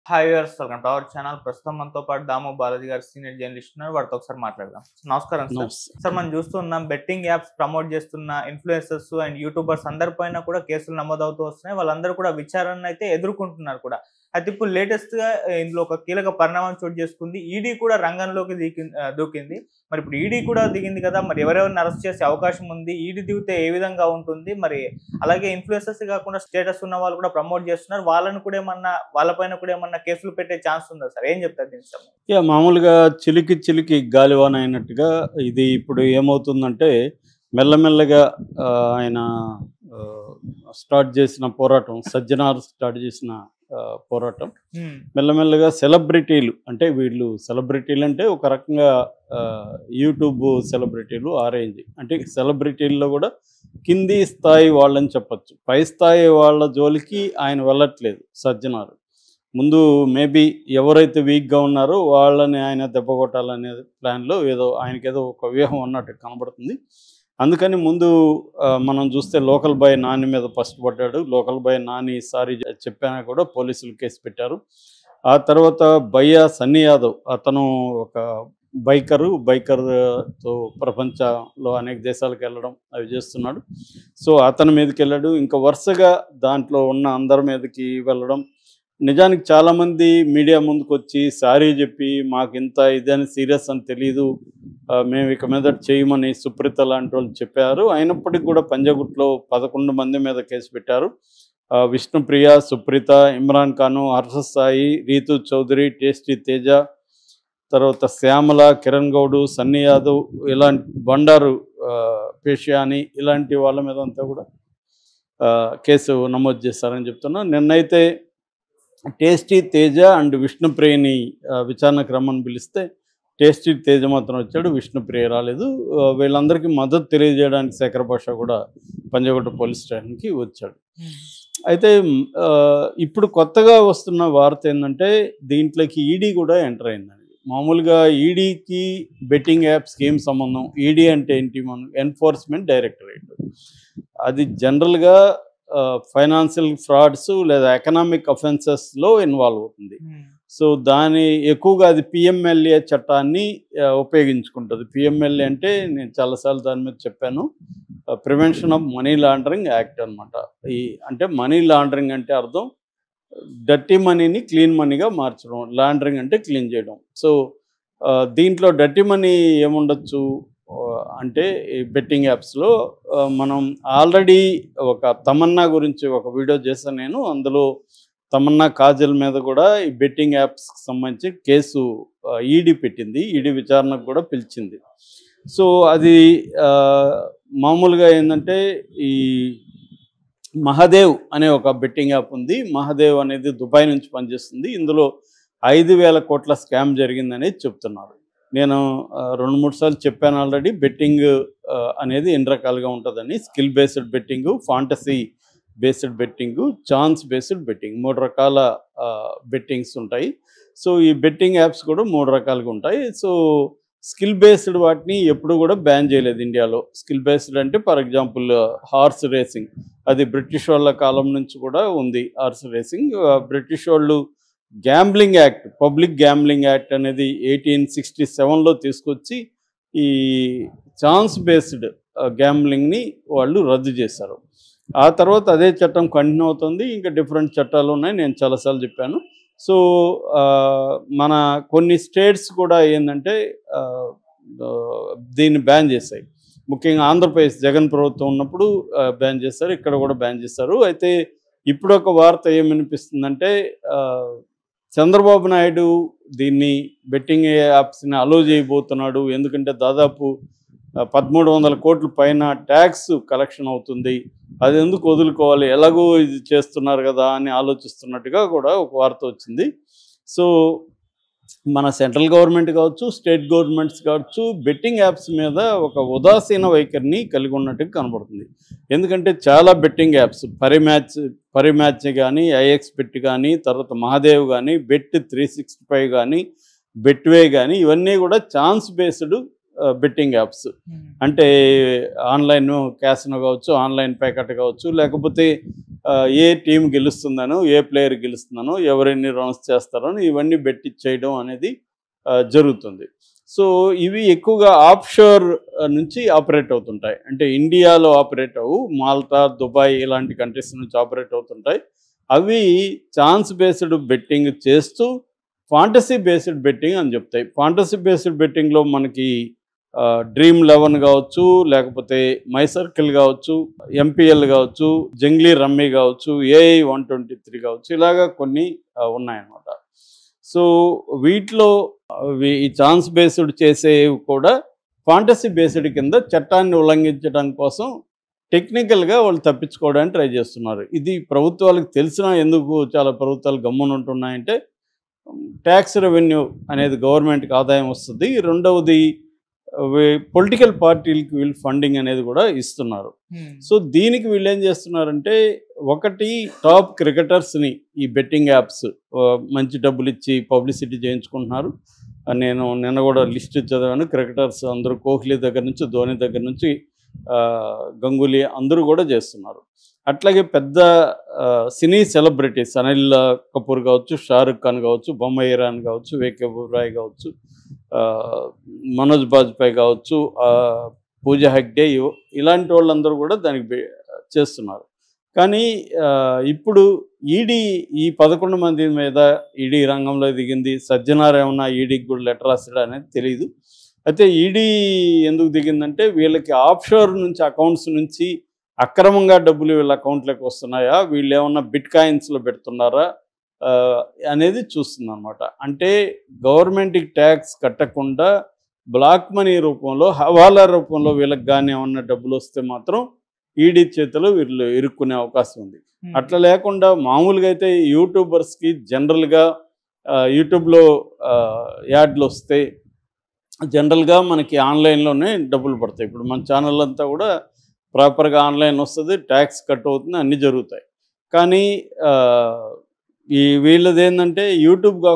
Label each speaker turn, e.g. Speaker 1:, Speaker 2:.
Speaker 1: Hi viewers, welcome to our channel. ప్రస్తుతం మనతో పాటు దాము బాలాజీ గారు సీనియర్ జర్నలిస్ట్ ఉన్నారు. వారితో ఒకసారి మాట్లాడదాం. నమస్కారం సార్.
Speaker 2: నమస్తే.
Speaker 1: సార్, మనం చూస్తున్నాం బెట్టింగ్ యాప్స్ ప్రమోట్ చేస్తున్న ఇన్ఫ్లుయెన్సర్స్ అండ్ యూట్యూబర్స్ అందరిపైన కూడా కేసులు నమోదవుతూ వస్తున్నాయి. వాళ్ళందరూ కూడా విచారణ అయితే ఎదుర్కొంటున్నారు కూడా. అయితే ఇప్పుడు లేటెస్ట్ గా ఇందులో ఒక కీలక పరిణామం చోటు చేసుకుంది. ఈడీ కూడా రంగంలోకి దూకింది. మరి ఇప్పుడు ఈడీ కూడా దిగింది కదా, మరి ఎవరెవరిని అరెస్ట్ చేసే అవకాశం ఉంది? ఈడీ దిగితే ఏ విధంగా ఉంటుంది? మరి అలాగే ఇన్ఫ్లుయెన్సర్స్ కాకుండా స్టేటస్ ఉన్న వాళ్ళు కూడా ప్రమోట్ చేస్తున్నారు. వాళ్ళపైన కూడా ఏమన్నా కేసులు పెట్టే ఛాన్స్ ఉందా సార్? ఏం చెప్తారు దీనికి సంబంధించి?
Speaker 2: మామూలుగా చిలికి చిలికి గాలివాన అయినట్టుగా ఇది ఇప్పుడు ఏమవుతుందంటే మెల్లమెల్లగా ఆయన స్టార్ట్ చేసిన పోరాటం, సజ్జనార్ స్టార్ట్ చేసిన పోరాటం మెల్లమెల్లగా సెలబ్రిటీలు, అంటే వీళ్ళు సెలబ్రిటీలు అంటే ఒక రకంగా యూట్యూబ్ సెలబ్రిటీలు ఆరేంజ్, అంటే సెలబ్రిటీల్లో కూడా కింది స్థాయి వాళ్ళని చెప్పచ్చు. పై స్థాయి వాళ్ళ జోలికి ఆయన వెళ్ళట్లేదు సజ్జనార్. ముందు మేబీ ఎవరైతే వీక్గా ఉన్నారో వాళ్ళని ఆయన దెబ్బ కొట్టాలనే ప్లాన్లో ఏదో ఆయనకేదో ఒక వ్యూహం అన్నట్టు కనబడుతుంది. అందుకని ముందు మనం చూస్తే లోకల్ బాయ్ నాని మీద ఫస్ట్ పడ్డాడు. లోకల్ బాయ్ నాని సారీ చెప్పానా కూడా పోలీసులు కేసు పెట్టారు. ఆ తర్వాత భయ్యా సన్నీ యాదవ్, అతను ఒక బైకర్తో ప్రపంచంలో అనేక దేశాలకు వెళ్ళడం అవి చేస్తున్నాడు. సో అతని మీదకి వెళ్ళాడు. ఇంకా వరుసగా దాంట్లో ఉన్న అందరి మీదకి వెళ్ళడం. నిజానికి చాలామంది మీడియా ముందుకు వచ్చి సారీ చెప్పి మాకు ఇంత ఇదని సీరియస్ అని తెలీదు, మేము ఇక మీద చేయమని సుప్రీత లాంటి వాళ్ళు చెప్పారు. అయినప్పటికీ కూడా పంజాగుట్లో 11 మంది మీద కేసు పెట్టారు. విష్ణుప్రియ, సుప్రీత, ఇమ్రాన్ ఖాను, హర్ష సాయి, రీతు చౌదరి, టేస్టీ తేజ, తర్వాత శ్యామల, కిరణ్ గౌడు, సన్నీ యాదవ్, ఇలాంటి బండారు పేషియాని, ఇలాంటి వాళ్ళ మీద అంతా కూడా కేసు నమోదు చేశారని చెప్తున్నా. నిన్నైతే టేస్టీ తేజ అండ్ విష్ణుప్రియని విచారణకు రమ్మని పిలిస్తే టేస్టీ తేజ మాత్రం వచ్చాడు, విష్ణుప్రియ రాలేదు. వీళ్ళందరికీ మద్దతు తెలియజేయడానికి శేఖర్ భాష కూడా పంజాగుట్ట పోలీస్ స్టేషన్కి వచ్చాడు. అయితే ఇప్పుడు కొత్తగా వస్తున్న వార్త ఏంటంటే దీంట్లోకి ఈడీ కూడా ఎంటర్ అయిందండి. మామూలుగా ఈడీకి బెట్టింగ్ యాప్స్కి ఏం సంబంధం? ఈడీ అంటే ఏంటి? మనం ఎన్ఫోర్స్మెంట్ డైరెక్టరేట్. అది జనరల్గా ఫైనాన్షియల్ ఫ్రాడ్స్ లేదా ఎకనామిక్ అఫెన్సెస్లో ఇన్వాల్వ్ అవుతుంది. సో దాని ఎక్కువగా అది పిఎంఎల్ఏ చట్టాన్ని ఉపయోగించుకుంటుంది. పిఎంఎల్ఏ అంటే నేను చాలాసార్లు దాని మీద చెప్పాను, prevention of money laundering act అనమాట. అంటే మనీ లాండరింగ్ అంటే అర్థం డర్టీ మనీని క్లీన్ మనీగా మార్చడం, లాండరింగ్ అంటే క్లీన్ చేయడం. సో దీంట్లో డర్టీ మనీ ఏముండొచ్చు అంటే ఈ బెట్టింగ్ యాప్స్లో మనం ఆల్రెడీ ఒక తమన్నా గురించి ఒక వీడియో చేశాను నేను. అందులో తమన్నా కాజల్ మీద కూడా ఈ బెట్టింగ్ యాప్స్కి సంబంధించి కేసు ఈడీ పెట్టింది. ఈడీ విచారణకు కూడా పిలిచింది. సో అది మామూలుగా ఏంటంటే ఈ మహాదేవ్ అనే ఒక బెట్టింగ్ యాప్ ఉంది. మహాదేవ్ అనేది దుబాయ్ నుంచి పనిచేస్తుంది. ఇందులో 5,000 కోట్ల స్కామ్ జరిగిందనేది చెప్తున్నారు. నేను 2-3 సార్లు చెప్పాను ఆల్రెడీ. బెట్టింగ్ అనేది ఎన్ని రకాలుగా ఉంటుందని: skill based betting, fantasy based betting, chance based betting, 3 రకాల బెట్టింగ్స్ ఉంటాయి. సో ఈ బెట్టింగ్ యాప్స్ కూడా 3 రకాలుగా ఉంటాయి. సో స్కిల్ బేస్డ్ వాటిని ఎప్పుడు కూడా బ్యాన్ చేయలేదు ఇండియాలో. స్కిల్ బేస్డ్ అంటే ఫర్ ఎగ్జాంపుల్ హార్స్ రేసింగ్, అది బ్రిటిష్ వాళ్ళ కాలం నుంచి కూడా ఉంది హార్స్ రేసింగ్. బ్రిటిష్ వాళ్ళు gambling act, public gambling act అనేది 1867లో తీసుకొచ్చి ఈ ఛాన్స్ బేస్డ్ గ్యాంబ్లింగ్ని వాళ్ళు రద్దు చేశారు. ఆ తర్వాత అదే చట్టం కంటిన్యూ అవుతుంది. ఇంకా డిఫరెంట్ చట్టాలు ఉన్నాయి, నేను చాలాసార్లు చెప్పాను. సో మన కొన్ని స్టేట్స్ కూడా ఏంటంటే దీన్ని బ్యాన్ చేశాయి. ముఖ్యంగా ఆంధ్రప్రదేశ్ జగన్ ప్రభుత్వం ఉన్నప్పుడు బ్యాన్ చేశారు, ఇక్కడ కూడా బ్యాన్ చేశారు. అయితే ఇప్పుడు ఒక వార్త ఏమనిపిస్తుందంటే చంద్రబాబు నాయుడు దీన్ని బెట్టింగ్ యాప్స్ని అలో చేయబోతున్నాడు. ఎందుకంటే దాదాపు 1,300 కోట్ల పైన ట్యాక్స్ కలెక్షన్ అవుతుంది, అది ఎందుకు వదులుకోవాలి, ఎలాగో ఇది చేస్తున్నారు కదా అని ఆలోచిస్తున్నట్టుగా కూడా ఒక వార్త వచ్చింది. సో మన సెంట్రల్ గవర్నమెంట్ కావచ్చు, స్టేట్ గవర్నమెంట్స్ కావచ్చు, బెట్టింగ్ యాప్స్ మీద ఒక ఉదాసీన వైఖరిని కలిగి ఉన్నట్టుగా కనబడుతుంది. ఎందుకంటే చాలా బెట్టింగ్ యాప్స్, పరిమ్యాచ్ కానీ, ఐఎక్స్ బెట్ కానీ, తర్వాత మహాదేవ్ కానీ, బెట్ 365 కానీ, బెట్వే కానీ, ఇవన్నీ కూడా ఛాన్స్ బేస్డ్ బెట్టింగ్ యాప్స్. అంటే ఆన్లైన్ క్యాసినో కావచ్చు, ఆన్లైన్ ప్యాకెట్ కావచ్చు, లేకపోతే ఏ టీం గెలుస్తుందనో, ఏ ప్లేయర్ గెలుస్తుందనో, ఎవరెన్ని రన్స్ చేస్తారో ఇవన్నీ బెట్టి చేయడం అనేది జరుగుతుంది. సో ఇవి ఎక్కువగా ఆఫ్షోర్ నుంచి ఆపరేట్ అవుతుంటాయి. అంటే ఇండియాలో ఆపరేట్ అవ్వు, మాల్టా, దుబాయ్ ఇలాంటి కంట్రీస్ నుంచి ఆపరేట్ అవుతుంటాయి. అవి ఛాన్స్ బేస్డ్ బెట్టింగ్ చేస్తూ ఫాంటసీ బేస్డ్ బెట్టింగ్ అని చెప్తాయి. ఫాంటసీ బేస్డ్ బెట్టింగ్లో మనకి Dream11 కావచ్చు, లేకపోతే మై సర్కిల్ కావచ్చు, MPL కావచ్చు, జంగ్లీ రమ్మీ కావచ్చు, AI123 కావచ్చు, ఇలాగా కొన్ని ఉన్నాయన్నమాట. సో వీటిలో ఈ ఛాన్స్ బేస్డ్ చేసేవి కూడా ఫాంటసీ బేస్డ్ కింద చట్టాన్ని ఉల్లంఘించడం కోసం టెక్నికల్గా వాళ్ళు తప్పించుకోవడానికి ట్రై చేస్తున్నారు. ఇది ప్రభుత్వాలకు తెలిసినా ఎందుకు చాలా ప్రభుత్వాలు గమ్మున ఉంటున్నాయంటే ట్యాక్స్ రెవెన్యూ అనేది గవర్నమెంట్కి ఆదాయం వస్తుంది. రెండవది పొలిటికల్ పార్టీలకి వీళ్ళు ఫండింగ్ అనేది కూడా ఇస్తున్నారు. సో దీనికి వీళ్ళు ఏం చేస్తున్నారంటే, ఒకటి టాప్ క్రికెటర్స్ని ఈ బెట్టింగ్ యాప్స్ మంచి డబ్బులు ఇచ్చి పబ్లిసిటీ చేయించుకుంటున్నారు. నేను నిన్న కూడా లిస్ట్ చదివాను. క్రికెటర్స్ అందరూ కోహ్లీ దగ్గర నుంచి, ధోని దగ్గర నుంచి, గంగూలీ అందరూ కూడా చేస్తున్నారు. అట్లాగే పెద్ద సినీ సెలబ్రిటీస్ అనిల్ కపూర్ కావచ్చు, షారుఖ్ ఖాన్ కావచ్చు, బొమ్మాయి ఇరాన్ కావచ్చు, వేకే బురాయ్ కావచ్చు, మనోజ్ బాజ్పేయి కావచ్చు, పూజా హెగ్డే, ఇలాంటి వాళ్ళందరూ కూడా దానికి చేస్తున్నారు. కానీ ఇప్పుడు ఈడీ ఈ 11 మంది మీద ఈడీ రంగంలో దిగింది. సజ్జనార్ ఏమన్నా ఈడీకి కూడా లెటర్ రాసాడా అనేది తెలియదు. అయితే ఈడీ ఎందుకు దిగిందంటే, వీళ్ళకి ఆఫ్షోర్ నుంచి అకౌంట్స్ నుంచి అక్రమంగా డబ్బులు వీళ్ళ అకౌంట్లోకి వస్తున్నాయా, వీళ్ళు ఏమన్నా బిట్ కాయిన్స్లో పెడుతున్నారా అనేది చూస్తుంది అనమాట. అంటే గవర్నమెంట్కి ట్యాక్స్ కట్టకుండా బ్లాక్ మనీ రూపంలో, హవాలా రూపంలో వీళ్ళకి కానీ ఏమన్నా డబ్బులు వస్తే మాత్రం ఈడీ చేతిలో వీళ్ళు ఇరుక్కునే అవకాశం ఉంది. అట్లా లేకుండా మామూలుగా అయితే యూట్యూబర్స్కి జనరల్గా యూట్యూబ్లో యాడ్లు వస్తే జనరల్గా మనకి ఆన్లైన్లోనే డబ్బులు పడతాయి. ఇప్పుడు మన ఛానల్ అంతా కూడా ప్రాపర్గా ఆన్లైన్ వస్తుంది, ట్యాక్స్ కట్ అవుతుంది, అన్నీ జరుగుతాయి. కానీ ఈ వీళ్ళది ఏంటంటే యూట్యూబ్ కాకుండా